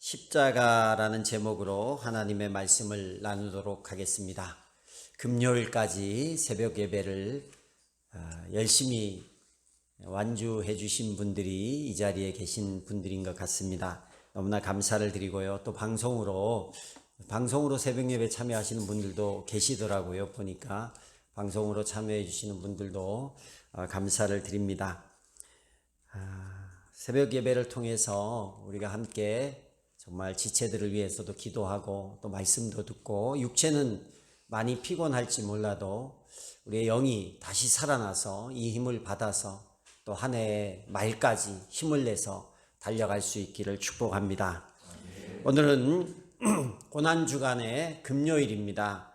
십자가라는 제목으로 하나님의 말씀을 나누도록 하겠습니다. 금요일까지 새벽 예배를 열심히 완주해 주신 분들이 이 자리에 계신 분들인 것 같습니다. 너무나 감사를 드리고요. 또 방송으로 새벽 예배 참여하시는 분들도 계시더라고요. 보니까 방송으로 참여해 주시는 분들도 감사를 드립니다. 새벽 예배를 통해서 우리가 함께 정말 지체들을 위해서도 기도하고 또 말씀도 듣고, 육체는 많이 피곤할지 몰라도 우리의 영이 다시 살아나서 이 힘을 받아서 또 한 해의 말까지 힘을 내서 달려갈 수 있기를 축복합니다. 오늘은 고난주간의 금요일입니다.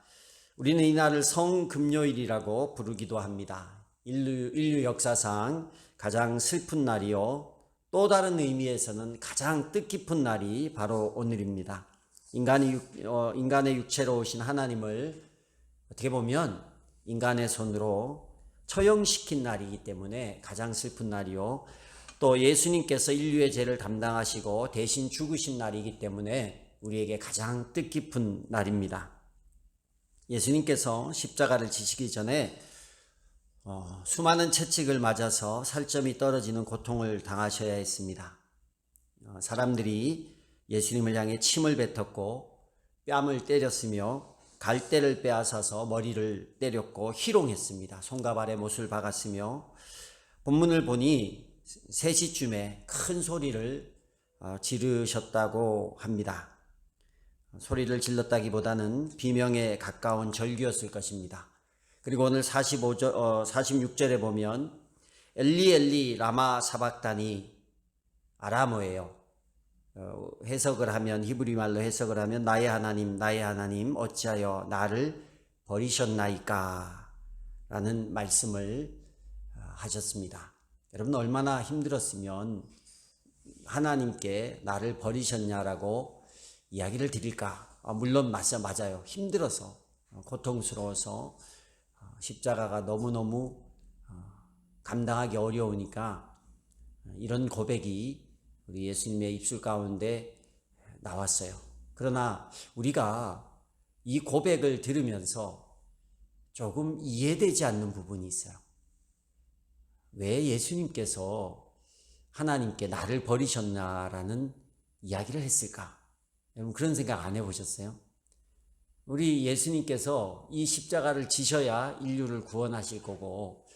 우리는 이날을 성금요일이라고 부르기도 합니다. 인류 역사상 가장 슬픈 날이요, 또 다른 의미에서는 가장 뜻깊은 날이 바로 오늘입니다. 인간의 육체로 오신 하나님을 어떻게 보면 인간의 손으로 처형시킨 날이기 때문에 가장 슬픈 날이요, 또 예수님께서 인류의 죄를 담당하시고 대신 죽으신 날이기 때문에 우리에게 가장 뜻깊은 날입니다. 예수님께서 십자가를 지시기 전에 수많은 채찍을 맞아서 살점이 떨어지는 고통을 당하셔야 했습니다. 사람들이 예수님을 향해 침을 뱉었고 뺨을 때렸으며 갈대를 빼앗아서 머리를 때렸고 희롱했습니다. 손과 발에 못을 박았으며, 본문을 보니 3시쯤에 큰 소리를 지르셨다고 합니다. 소리를 질렀다기보다는 비명에 가까운 절규였을 것입니다. 그리고 오늘 46절에 보면 엘리 엘리 라마 사박다니, 아람어예요. 해석을 하면, 히브리 말로 해석을 하면 나의 하나님 어찌하여 나를 버리셨나이까 라는 말씀을 하셨습니다. 여러분, 얼마나 힘들었으면 하나님께 나를 버리셨냐라고 이야기를 드릴까? 물론 맞아요. 힘들어서, 고통스러워서, 십자가가 너무너무 감당하기 어려우니까 이런 고백이 우리 예수님의 입술 가운데 나왔어요. 그러나 우리가 이 고백을 들으면서 조금 이해되지 않는 부분이 있어요. 왜 예수님께서 하나님께 나를 버리셨나라는 이야기를 했을까? 여러분, 그런 생각 안 해보셨어요? 우리 예수님께서 이 십자가를 지셔야 인류를 구원하실 거고,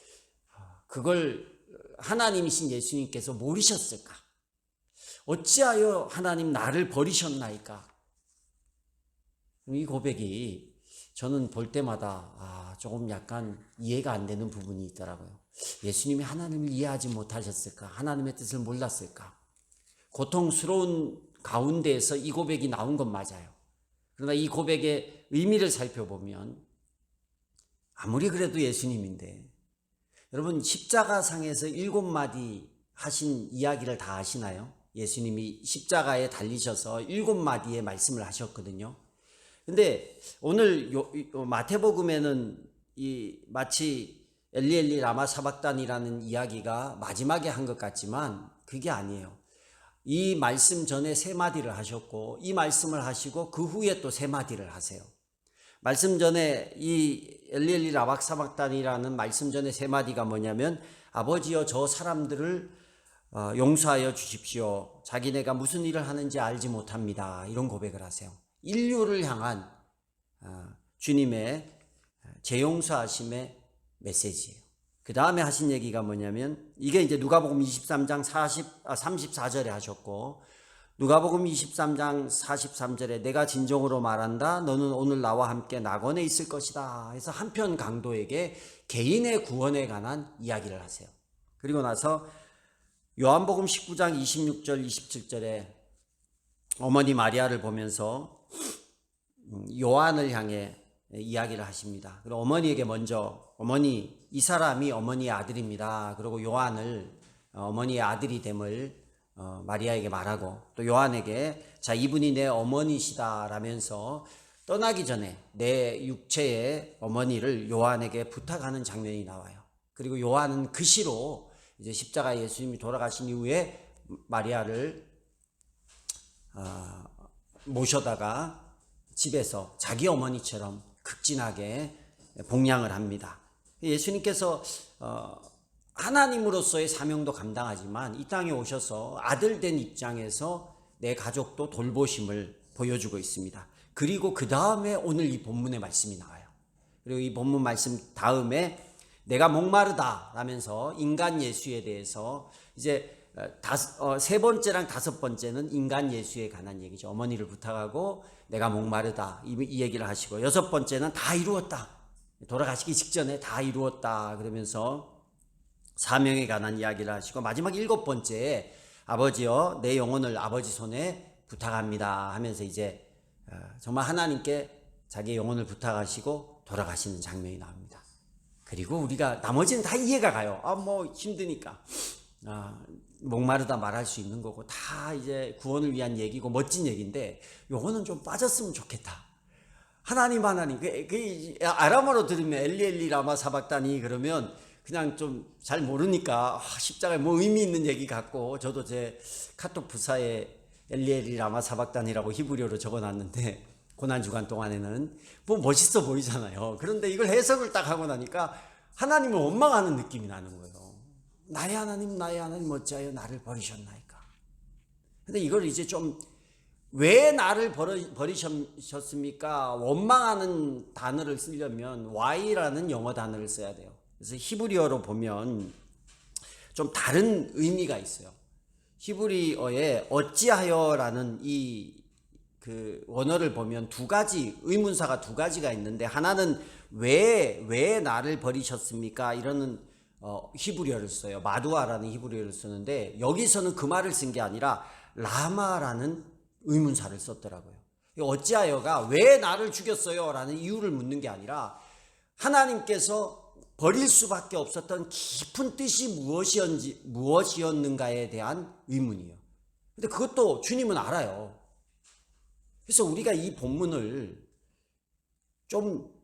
그걸 하나님이신 예수님께서 모르셨을까? 어찌하여 하나님 나를 버리셨나이까? 이 고백이 저는 볼 때마다 조금 약간 이해가 안 되는 부분이 있더라고요. 예수님이 하나님을 이해하지 못하셨을까? 하나님의 뜻을 몰랐을까? 고통스러운 가운데에서 이 고백이 나온 건 맞아요. 그러나 이 고백의 의미를 살펴보면 아무리 그래도 예수님인데, 여러분, 십자가상에서 7마디 하신 이야기를 다 아시나요? 예수님이 십자가에 달리셔서 7마디의 말씀을 하셨거든요. 근데 오늘 마태복음에는 마치 엘리 엘리 라마 사박단이라는 이야기가 마지막에 한 것 같지만 그게 아니에요. 이 말씀 전에 3마디를 하셨고, 이 말씀을 하시고 그 후에 또 3마디를 하세요. 말씀 전에 이 엘리 엘리 라마 사박단이라는 말씀 전에 3마디가 뭐냐면, 아버지여 저 사람들을 용서하여 주십시오. 자기네가 무슨 일을 하는지 알지 못합니다. 이런 고백을 하세요. 인류를 향한 주님의 재용서하심의 메시지예요. 그 다음에 하신 얘기가 뭐냐면, 이게 이제 누가복음 23장 34절에 하셨고, 누가복음 23장 43절에 내가 진정으로 말한다. 너는 오늘 나와 함께 낙원에 있을 것이다. 해서 한편 강도에게 개인의 구원에 관한 이야기를 하세요. 그리고 나서 요한복음 19장 26절 27절에 어머니 마리아를 보면서 요한을 향해 이야기를 하십니다. 그리고 어머니에게 먼저, 어머니, 이 사람이 어머니의 아들입니다. 그리고 요한을 어머니의 아들이 됨을 마리아에게 말하고, 또 요한에게 자, 이분이 내 어머니시다 라면서 떠나기 전에 내 육체의 어머니를 요한에게 부탁하는 장면이 나와요. 그리고 요한은 그 시로 이제 십자가에 예수님이 돌아가신 이후에 마리아를 모셔다가 집에서 자기 어머니처럼 극진하게 봉양을 합니다. 예수님께서 하나님으로서의 사명도 감당하지만 이 땅에 오셔서 아들 된 입장에서 내 가족도 돌보심을 보여주고 있습니다. 그리고 그 다음에 오늘 이 본문의 말씀이 나와요. 그리고 이 본문 말씀 다음에 내가 목마르다 라면서 인간 예수에 대해서 이제 세 번째랑 다섯 번째는 인간 예수에 관한 얘기죠. 어머니를 부탁하고 내가 목마르다 이 얘기를 하시고, 여섯 번째는 다 이루었다, 돌아가시기 직전에 다 이루었다 그러면서 사명에 관한 이야기를 하시고, 마지막 일곱 번째에 아버지여 내 영혼을 아버지 손에 부탁합니다 하면서 이제 정말 하나님께 자기의 영혼을 부탁하시고 돌아가시는 장면이 나옵니다. 그리고 우리가 나머지는 다 이해가 가요. 뭐 힘드니까 목마르다 말할 수 있는 거고, 다 이제 구원을 위한 얘기고 멋진 얘기인데, 요거는 좀 빠졌으면 좋겠다. 하나님 아람어로 들으면 엘리 라마 사박다니 그러면 그냥 좀 잘 모르니까 십자가에 뭐 의미 있는 얘기 같고, 저도 제 카톡 부사에 엘리 라마 사박다니라고 히브리어로 적어놨는데 고난주간 동안에는 뭐 멋있어 보이잖아요. 그런데 이걸 해석을 딱 하고 나니까 하나님을 원망하는 느낌이 나는 거예요. 나의 하나님 어찌하여 나를 버리셨나이까. 근데 이걸 이제 좀 왜 나를 버리셨습니까? 원망하는 단어를 쓰려면 why라는 영어 단어를 써야 돼요. 그래서 히브리어로 보면 좀 다른 의미가 있어요. 히브리어에 어찌하여라는 그 원어를 보면 두 가지 의문사가 두 가지가 있는데, 하나는 왜 나를 버리셨습니까? 이러는 히브리어를 써요. 마두아라는 히브리어를 쓰는데, 여기서는 그 말을 쓴 게 아니라 라마라는 의문사를 썼더라고요. 어찌하여가 왜 나를 죽였어요? 라는 이유를 묻는 게 아니라 하나님께서 버릴 수밖에 없었던 깊은 뜻이 무엇이었는가에 대한 의문이에요. 근데 그것도 주님은 알아요. 그래서 우리가 이 본문을 좀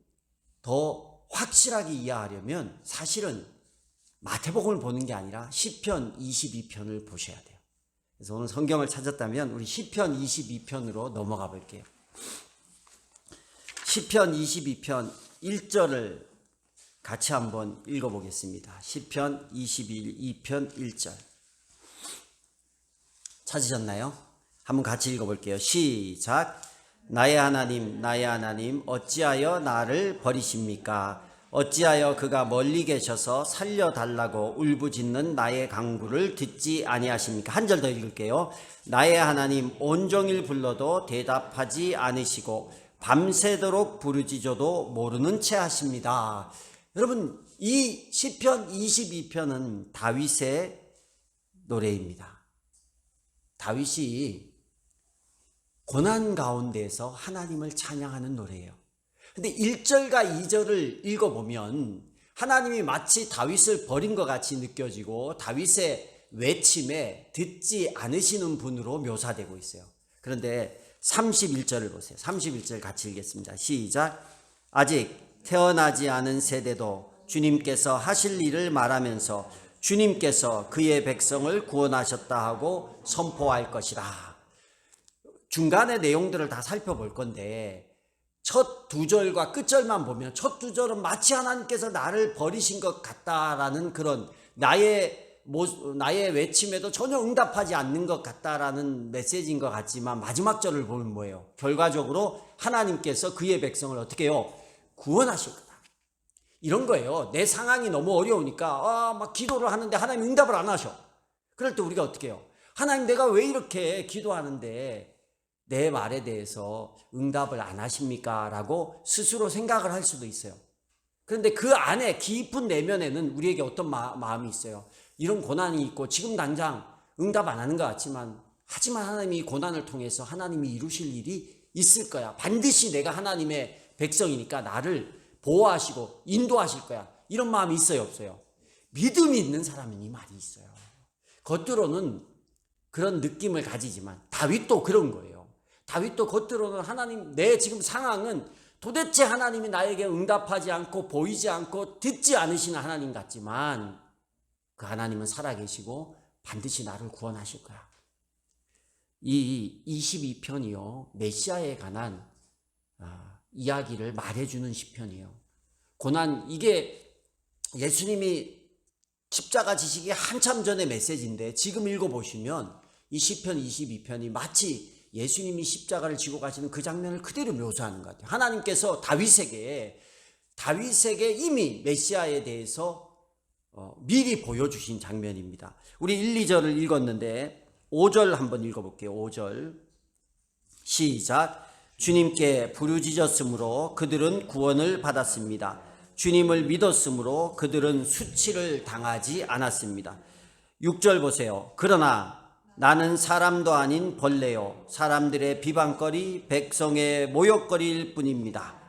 더 확실하게 이해하려면 사실은 마태복음을 보는 게 아니라 시편 22편을 보셔야 돼요. 그래서 오늘 성경을 찾았다면 우리 시편 22편으로 넘어가 볼게요. 시편 22편 1절을 같이 한번 읽어보겠습니다. 시편 22편 1절 찾으셨나요? 한번 같이 읽어볼게요. 시작. 나의 하나님 어찌하여 나를 버리십니까? 어찌하여 그가 멀리 계셔서 살려달라고 울부짖는 나의 간구를 듣지 아니하십니까? 한 절 더 읽을게요. 나의 하나님 온종일 불러도 대답하지 않으시고 밤새도록 부르짖어도 모르는 채 하십니다. 여러분, 이 시편 22편은 다윗의 노래입니다. 다윗이 고난 가운데에서 하나님을 찬양하는 노래예요. 근데 1절과 2절을 읽어보면 하나님이 마치 다윗을 버린 것 같이 느껴지고 다윗의 외침에 듣지 않으시는 분으로 묘사되고 있어요. 그런데 31절을 보세요. 31절 같이 읽겠습니다. 시작. 아직 태어나지 않은 세대도 주님께서 하실 일을 말하면서 주님께서 그의 백성을 구원하셨다 하고 선포할 것이라. 중간의 내용들을 다 살펴볼 건데, 첫 두 절과 끝절만 보면 첫 두 절은 마치 하나님께서 나를 버리신 것 같다라는 그런 나의 외침에도 전혀 응답하지 않는 것 같다라는 메시지인 것 같지만, 마지막 절을 보면 뭐예요? 결과적으로 하나님께서 그의 백성을 어떻게 해요? 구원하실 거다. 이런 거예요. 내 상황이 너무 어려우니까 막 기도를 하는데 하나님 응답을 안 하셔. 그럴 때 우리가 어떻게 해요? 하나님, 내가 왜 이렇게 기도하는데 내 말에 대해서 응답을 안 하십니까? 라고 스스로 생각을 할 수도 있어요. 그런데 그 안에 깊은 내면에는 우리에게 어떤 마음이 있어요. 이런 고난이 있고 지금 당장 응답 안 하는 것 같지만, 하지만 하나님이 이 고난을 통해서 하나님이 이루실 일이 있을 거야. 반드시 내가 하나님의 백성이니까 나를 보호하시고 인도하실 거야. 이런 마음이 있어요, 없어요? 믿음이 있는 사람은 이 말이 있어요. 겉으로는 그런 느낌을 가지지만 다윗도 그런 거예요. 다윗도 겉으로는 하나님, 내 지금 상황은 도대체 하나님이 나에게 응답하지 않고 보이지 않고 듣지 않으시는 하나님 같지만, 그 하나님은 살아계시고 반드시 나를 구원하실 거야. 이 22편이요 메시아에 관한 이야기를 말해주는 시편이에요. 고난, 이게 예수님이 십자가 지시기 한참 전의 메시지인데 지금 읽어보시면 이 시편 22편이 마치 예수님이 십자가를 지고 가시는 그 장면을 그대로 묘사하는 것 같아요. 하나님께서 다윗에게 이미 메시아에 대해서 미리 보여주신 장면입니다. 우리 1, 2절을 읽었는데 5절 한번 읽어볼게요. 5절 시작. 주님께 부르짖었으므로 그들은 구원을 받았습니다. 주님을 믿었으므로 그들은 수치를 당하지 않았습니다. 6절 보세요. 그러나 나는 사람도 아닌 벌레요 사람들의 비방거리 백성의 모욕거리일 뿐입니다.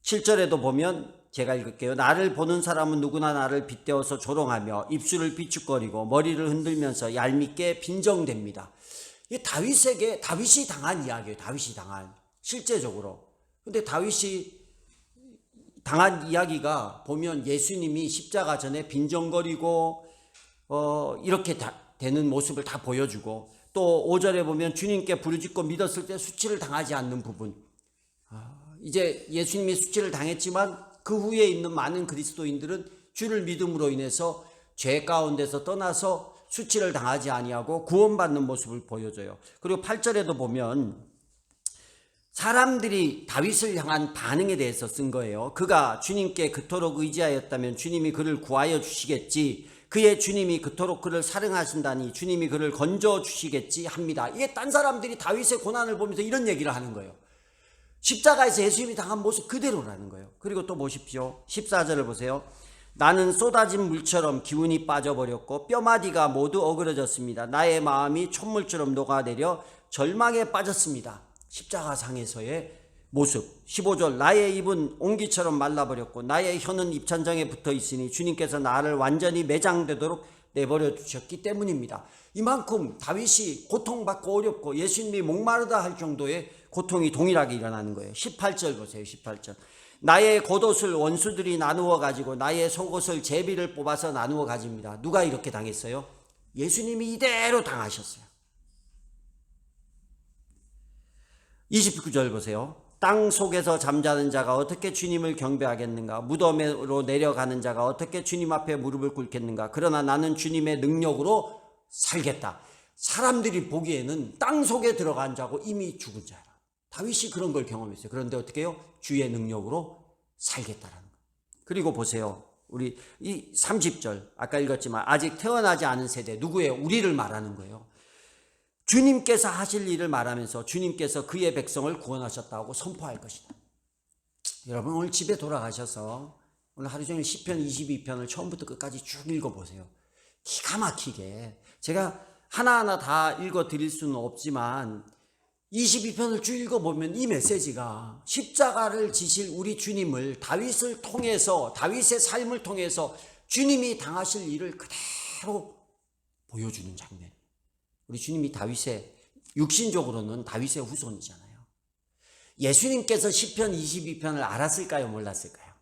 7절에도 보면 제가 읽을게요. 나를 보는 사람은 누구나 나를 빗대어서 조롱하며 입술을 비축거리고 머리를 흔들면서 얄밉게 빈정댑니다. 이게 다윗이 당한 이야기예요. 다윗이 당한 실제적으로. 근데 다윗이 당한 이야기가 보면 예수님이 십자가 전에 빈정거리고 이렇게 되는 모습을 다 보여주고, 또 5절에 보면 주님께 부르짖고 믿었을 때 수치를 당하지 않는 부분. 이제 예수님이 수치를 당했지만 그 후에 있는 많은 그리스도인들은 주를 믿음으로 인해서 죄 가운데서 떠나서 수치를 당하지 아니하고 구원받는 모습을 보여줘요. 그리고 8절에도 보면 사람들이 다윗을 향한 반응에 대해서 쓴 거예요. 그가 주님께 그토록 의지하였다면 주님이 그를 구하여 주시겠지. 그의 주님이 그토록 그를 사랑하신다니 주님이 그를 건져 주시겠지 합니다. 이게 딴 사람들이 다윗의 고난을 보면서 이런 얘기를 하는 거예요. 십자가에서 예수님이 당한 모습 그대로라는 거예요. 그리고 또 보십시오. 14절을 보세요. 나는 쏟아진 물처럼 기운이 빠져버렸고 뼈마디가 모두 어그러졌습니다. 나의 마음이 촛물처럼 녹아내려 절망에 빠졌습니다. 십자가상에서의 모습. 15절 나의 입은 옹기처럼 말라버렸고 나의 혀는 입천장에 붙어있으니 주님께서 나를 완전히 매장되도록 내버려 두셨기 때문입니다. 이만큼 다윗이 고통받고 어렵고 예수님이 목마르다 할 정도의 고통이 동일하게 일어나는 거예요. 18절 보세요. 18절 나의 겉옷을 원수들이 나누어 가지고 나의 속옷을 제비를 뽑아서 나누어 가집니다. 누가 이렇게 당했어요? 예수님이 이대로 당하셨어요. 29절 보세요. 땅 속에서 잠자는 자가 어떻게 주님을 경배하겠는가? 무덤으로 내려가는 자가 어떻게 주님 앞에 무릎을 꿇겠는가? 그러나 나는 주님의 능력으로 살겠다. 사람들이 보기에는 땅 속에 들어간 자고 이미 죽은 자라. 다윗이 그런 걸 경험했어요. 그런데 어떻게 해요? 주의 능력으로 살겠다라는 거예요. 그리고 보세요. 우리 이 30절 아까 읽었지만 아직 태어나지 않은 세대, 누구예요? 우리를 말하는 거예요. 주님께서 하실 일을 말하면서 주님께서 그의 백성을 구원하셨다고 선포할 것이다. 여러분 오늘 집에 돌아가셔서 오늘 하루 종일 시편 22편을 처음부터 끝까지 쭉 읽어보세요. 기가 막히게 제가 하나하나 다 읽어드릴 수는 없지만 22편을 쭉 읽어보면 이 메시지가 십자가를 지실 우리 주님을 다윗을 통해서 다윗의 삶을 통해서 주님이 당하실 일을 그대로 보여주는 장면이에요. 우리 주님이 다윗의 육신적으로는 다윗의 후손이잖아요. 예수님께서 시편 22편을 알았을까요? 몰랐을까요?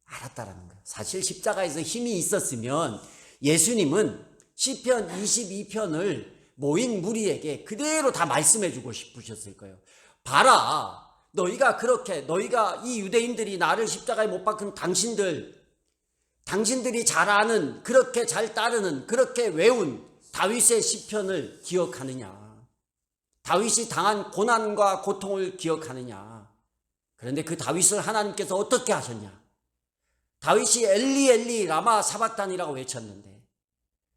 알았다라는 거예요. 사실 십자가에서 힘이 있었으면 예수님은 시편 22편을 모인 무리에게 그대로 다 말씀해 주고 싶으셨을 거예요. 봐라, 너희가 이 유대인들이 나를 십자가에 못 박은 당신들이 잘 아는, 그렇게 잘 따르는, 그렇게 외운 다윗의 시편을 기억하느냐? 다윗이 당한 고난과 고통을 기억하느냐? 그런데 그 다윗을 하나님께서 어떻게 하셨냐? 다윗이 엘리 엘리 라마 사박단이라고 외쳤는데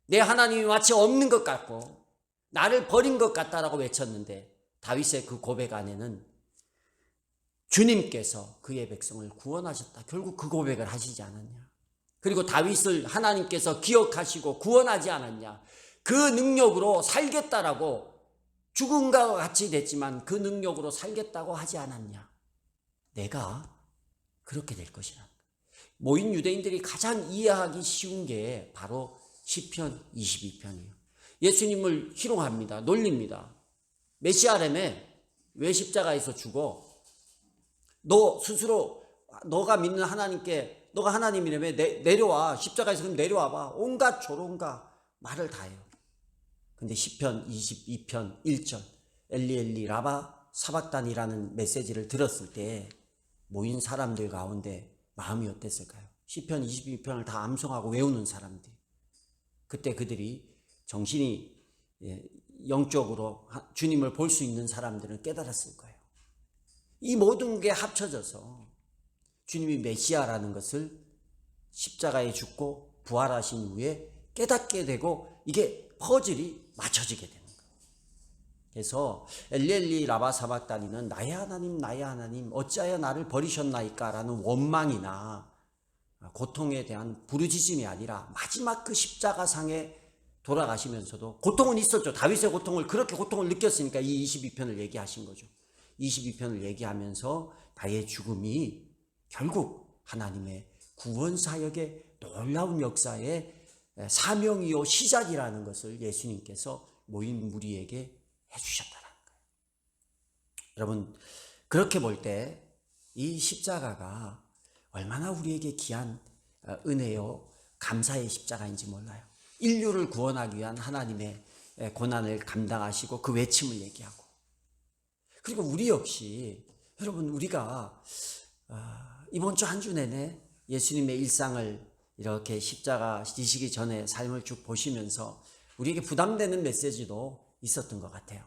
내 하나님이 마치 없는 것 같고 나를 버린 것 같다라고 외쳤는데 다윗의 그 고백 안에는 주님께서 그의 백성을 구원하셨다. 결국 그 고백을 하시지 않았냐? 그리고 다윗을 하나님께서 기억하시고 구원하지 않았냐? 그 능력으로 살겠다라고 죽음과 같이 됐지만 그 능력으로 살겠다고 하지 않았냐? 내가 그렇게 될 것이라. 모인 유대인들이 가장 이해하기 쉬운 게 바로 시편 22편이에요. 예수님을 희롱합니다. 놀립니다. 메시아라며 왜 십자가에서 죽어? 너 스스로 너가 믿는 하나님께 너가 하나님이라며 내려와. 십자가에서 그럼 내려와봐. 온갖 조롱과 말을 다 해요. 근데 시편 22편 1절 엘리 엘리 라바 사박단이라는 메시지를 들었을 때 모인 사람들 가운데 마음이 어땠을까요? 시편 22편을 다 암송하고 외우는 사람들, 그때 그들이 정신이 영적으로 주님을 볼 수 있는 사람들은 깨달았을 거예요. 이 모든 게 합쳐져서 주님이 메시아라는 것을 십자가에 죽고 부활하신 후에 깨닫게 되고 이게 퍼즐이 맞춰지게 되는 거예요. 그래서 엘리엘리 라바 사박다니는 나의 하나님 나의 하나님 어찌하여 나를 버리셨나이까 라는 원망이나 고통에 대한 부르짖음이 아니라 마지막 그 십자가상에 돌아가시면서도 고통은 있었죠. 다윗의 고통을 그렇게 고통을 느꼈으니까 이 22편을 얘기하신 거죠. 22편을 얘기하면서 나의 죽음이 결국 하나님의 구원 사역의 놀라운 역사의 사명이요 시작이라는 것을 예수님께서 모인 무리에게 해주셨다는 거예요. 여러분, 그렇게 볼 때 이 십자가가 얼마나 우리에게 귀한 은혜요 감사의 십자가인지 몰라요. 인류를 구원하기 위한 하나님의 고난을 감당하시고 그 외침을 얘기하고, 그리고 우리 역시 여러분, 우리가 이번 주 한 주 내내 예수님의 일상을 이렇게 십자가 지시기 전에 삶을 쭉 보시면서 우리에게 부담되는 메시지도 있었던 것 같아요.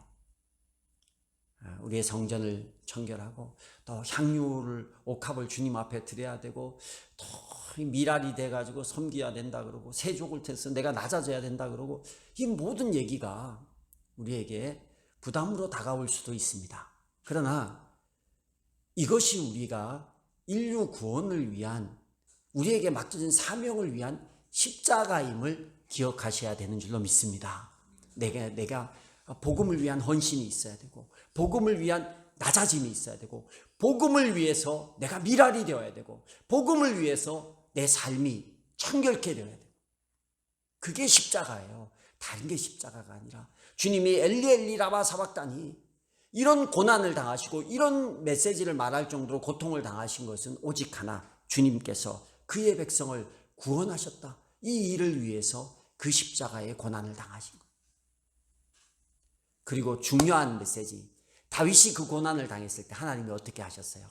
우리의 성전을 청결하고 또 향유를 옥합을 주님 앞에 드려야 되고 또 미랄이 돼가지고 섬겨야 된다 그러고 세족을 태서 내가 낮아져야 된다 그러고 이 모든 얘기가 우리에게 부담으로 다가올 수도 있습니다. 그러나 이것이 우리가 인류 구원을 위한 우리에게 맡겨진 사명을 위한 십자가임을 기억하셔야 되는 줄로 믿습니다. 내가 복음을 위한 헌신이 있어야 되고 복음을 위한 낮아짐이 있어야 되고 복음을 위해서 내가 미랄이 되어야 되고 복음을 위해서 내 삶이 청결케 되어야 되고, 그게 십자가예요. 다른 게 십자가가 아니라 주님이 엘리 엘리 라마 사박다니 이런 고난을 당하시고 이런 메시지를 말할 정도로 고통을 당하신 것은 오직 하나, 주님께서 그의 백성을 구원하셨다. 이 일을 위해서 그 십자가의 고난을 당하신 거예요. 그리고 중요한 메시지, 다윗이 그 고난을 당했을 때 하나님이 어떻게 하셨어요?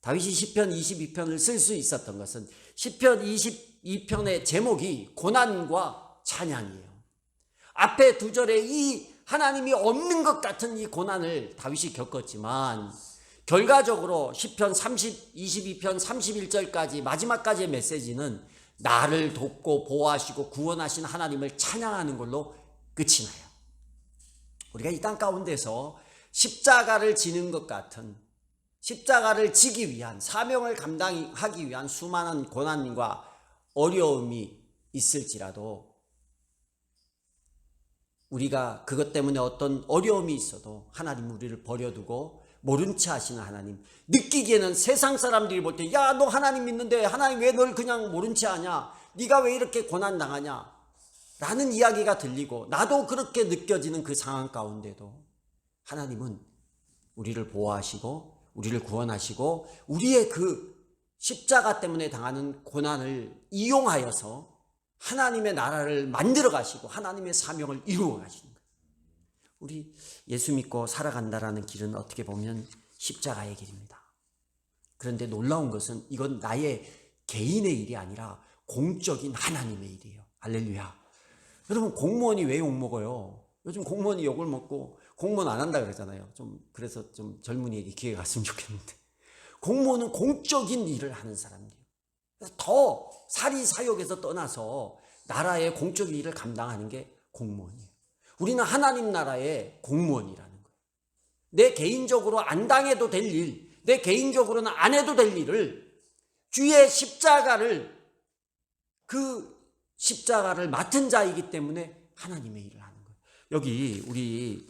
다윗이 시편 22편을 쓸 수 있었던 것은 시편 22편의 제목이 고난과 찬양이에요. 앞에 두 절에 이 하나님이 없는 것 같은 이 고난을 다윗이 겪었지만 결과적으로 시편 22편 31절까지 마지막까지의 메시지는 나를 돕고 보호하시고 구원하신 하나님을 찬양하는 걸로 끝이 나요. 우리가 이 땅 가운데서 십자가를 지는 것 같은, 십자가를 지기 위한, 사명을 감당하기 위한 수많은 고난과 어려움이 있을지라도 우리가 그것 때문에 어떤 어려움이 있어도 하나님 우리를 버려두고 모른 채 하시는 하나님, 느끼기에는 세상 사람들이 볼 때 야, 너 하나님 믿는데 하나님 왜 널 그냥 모른 채 하냐, 네가 왜 이렇게 고난당하냐 라는 이야기가 들리고 나도 그렇게 느껴지는 그 상황 가운데도 하나님은 우리를 보호하시고 우리를 구원하시고 우리의 그 십자가 때문에 당하는 고난을 이용하여서 하나님의 나라를 만들어 가시고 하나님의 사명을 이루어 가시는 거예요. 우리 예수 믿고 살아간다라는 길은 어떻게 보면 십자가의 길입니다. 그런데 놀라운 것은 이건 나의 개인의 일이 아니라 공적인 하나님의 일이에요. 할렐루야. 여러분, 공무원이 왜 욕먹어요? 요즘 공무원이 욕을 먹고 공무원 안 한다 그러잖아요. 그래서 좀 젊은이에게 기회가 갔으면 좋겠는데, 공무원은 공적인 일을 하는 사람이에요. 그래서 더 사리사욕에서 떠나서 나라의 공적인 일을 감당하는 게 공무원이에요. 우리는 하나님 나라의 공무원이라는 거예요. 내 개인적으로 안 당해도 될 일, 내 개인적으로는 안 해도 될 일을 주의 십자가를, 그 십자가를 맡은 자이기 때문에 하나님의 일을 하는 거예요. 여기 우리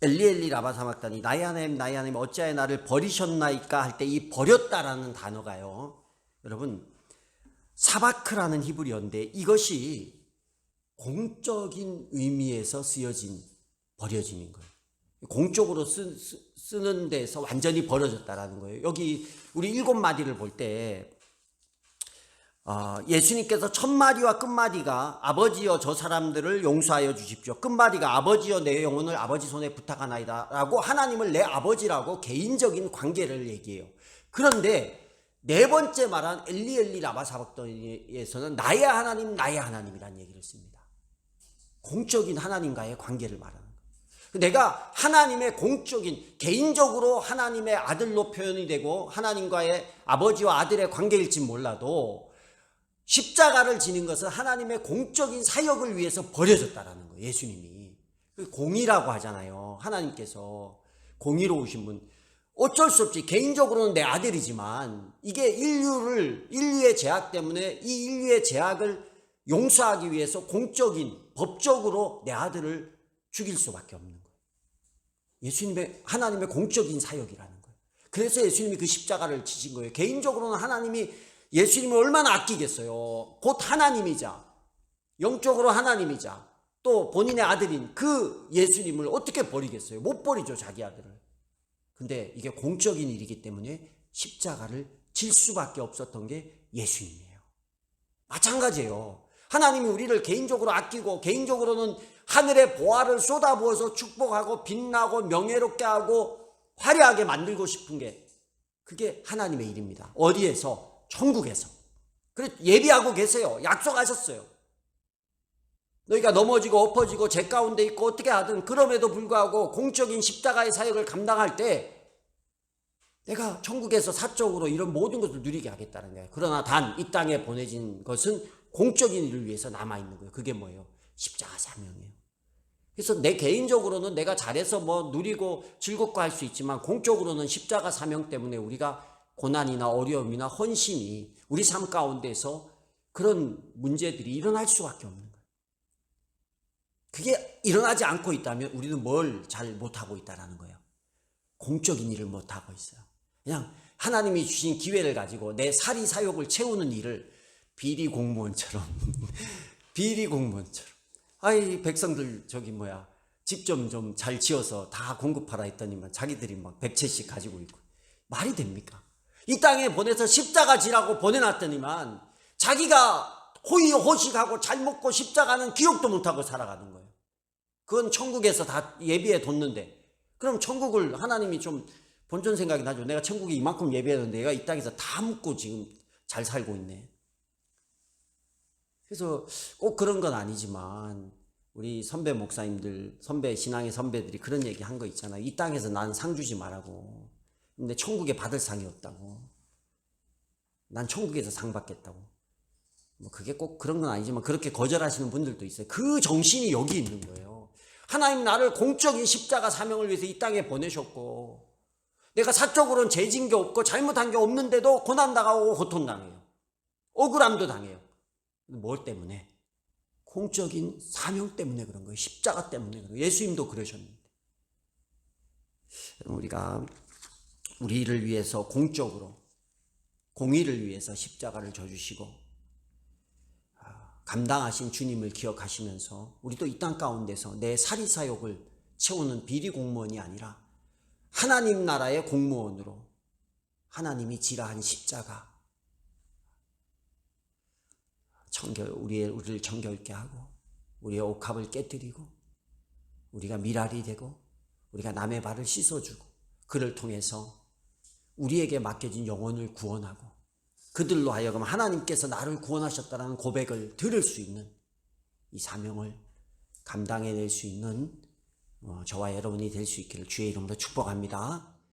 엘리엘리 라바사막다니 나의 하나님 어찌하여 나를 버리셨나이까 할 때 이 버렸다라는 단어가요, 여러분 사바크라는 히브리어인데 이것이 공적인 의미에서 쓰여진 버려짐인 거예요. 공적으로 쓰는 데서 완전히 버려졌다라는 거예요. 여기 우리 7마디를 볼 때 예수님께서 첫 마디와 끝마디가 아버지여 저 사람들을 용서하여 주십시오. 끝마디가 아버지여 내 영혼을 아버지 손에 부탁하나이다 라고 하나님을 내 아버지라고 개인적인 관계를 얘기해요. 그런데 네 번째 말한 엘리 엘리 라마 사박더니에서는 나의 하나님 나의 하나님이라는 얘기를 씁니다. 공적인 하나님과의 관계를 말하는 거예요. 내가 하나님의 공적인 개인적으로 하나님의 아들로 표현이 되고 하나님과의 아버지와 아들의 관계일지 몰라도 십자가를 지는 것은 하나님의 공적인 사역을 위해서 버려졌다라는 거예요. 예수님이 공의라고 하잖아요. 하나님께서 공의로우신 분, 어쩔 수 없이 개인적으로는 내 아들이지만 이게 인류의 죄악 때문에 이 인류의 죄악을 용서하기 위해서 공적인 법적으로 내 아들을 죽일 수밖에 없는 거예요. 예수님의 하나님의 공적인 사역이라는 거예요. 그래서 예수님이 그 십자가를 지신 거예요. 개인적으로는 하나님이 예수님을 얼마나 아끼겠어요. 곧 하나님이자 영적으로 하나님이자 또 본인의 아들인 그 예수님을 어떻게 버리겠어요. 못 버리죠, 자기 아들을. 근데 이게 공적인 일이기 때문에 십자가를 질 수밖에 없었던 게 예수님이에요. 마찬가지예요. 하나님이 우리를 개인적으로 아끼고 개인적으로는 하늘의 보화를 쏟아부어서 축복하고 빛나고 명예롭게 하고 화려하게 만들고 싶은 게 그게 하나님의 일입니다. 어디에서? 천국에서. 그래 예비하고 계세요. 약속하셨어요. 너희가 넘어지고 엎어지고 죄 가운데 있고 어떻게 하든 그럼에도 불구하고 공적인 십자가의 사역을 감당할 때 내가 천국에서 사적으로 이런 모든 것을 누리게 하겠다는 거예요. 그러나 단 이 땅에 보내진 것은 공적인 일을 위해서 남아있는 거예요. 그게 뭐예요? 십자가 사명이에요. 그래서 내 개인적으로는 내가 잘해서 뭐 누리고 즐겁고 할 수 있지만 공적으로는 십자가 사명 때문에 우리가 고난이나 어려움이나 헌신이 우리 삶 가운데서 그런 문제들이 일어날 수밖에 없는 거예요. 그게 일어나지 않고 있다면 우리는 뭘 잘 못하고 있다는 거예요. 공적인 일을 못하고 있어요. 그냥 하나님이 주신 기회를 가지고 내 사리 사욕을 채우는 일을 비리 공무원처럼 아이 백성들 집 좀 잘 지어서 다 공급하라 했더니만 자기들이 막 100채씩 가지고 있고 말이 됩니까? 이 땅에 보내서 십자가 지라고 보내놨더니만 자기가 호의호식하고 잘 먹고 십자가는 기억도 못하고 살아가는 거예요. 그건 천국에서 다 예비해 뒀는데 그럼 천국을 하나님이 좀 본전 생각이 나죠. 내가 천국에 이만큼 예비했는데 내가 이 땅에서 다 먹고 지금 잘 살고 있네. 그래서 꼭 그런 건 아니지만 우리 선배 목사님들, 신앙의 선배들이 그런 얘기 한 거 있잖아요. 이 땅에서 난 상 주지 말라고. 근데 천국에 받을 상이 없다고. 난 천국에서 상 받겠다고. 뭐 그게 꼭 그런 건 아니지만 그렇게 거절하시는 분들도 있어요. 그 정신이 여기 있는 거예요. 하나님 나를 공적인 십자가 사명을 위해서 이 땅에 보내셨고 내가 사적으로는 죄진 게 없고 잘못한 게 없는데도 고난당하고 고통당해요. 억울함도 당해요. 뭘 때문에? 공적인 사명 때문에 그런 거예요. 십자가 때문에 그런 거예요. 예수님도 그러셨는데. 우리가 우리를 위해서 공적으로 공의를 위해서 십자가를 져주시고 감당하신 주님을 기억하시면서 우리도 이 땅 가운데서 내 사리사욕을 채우는 비리 공무원이 아니라 하나님 나라의 공무원으로 하나님이 지라한 십자가 우리를 정결케 하고 우리의 옥합을 깨뜨리고 우리가 미랄이 되고 우리가 남의 발을 씻어주고 그를 통해서 우리에게 맡겨진 영혼을 구원하고 그들로 하여금 하나님께서 나를 구원하셨다는 고백을 들을 수 있는 이 사명을 감당해낼 수 있는 저와 여러분이 될 수 있기를 주의 이름으로 축복합니다.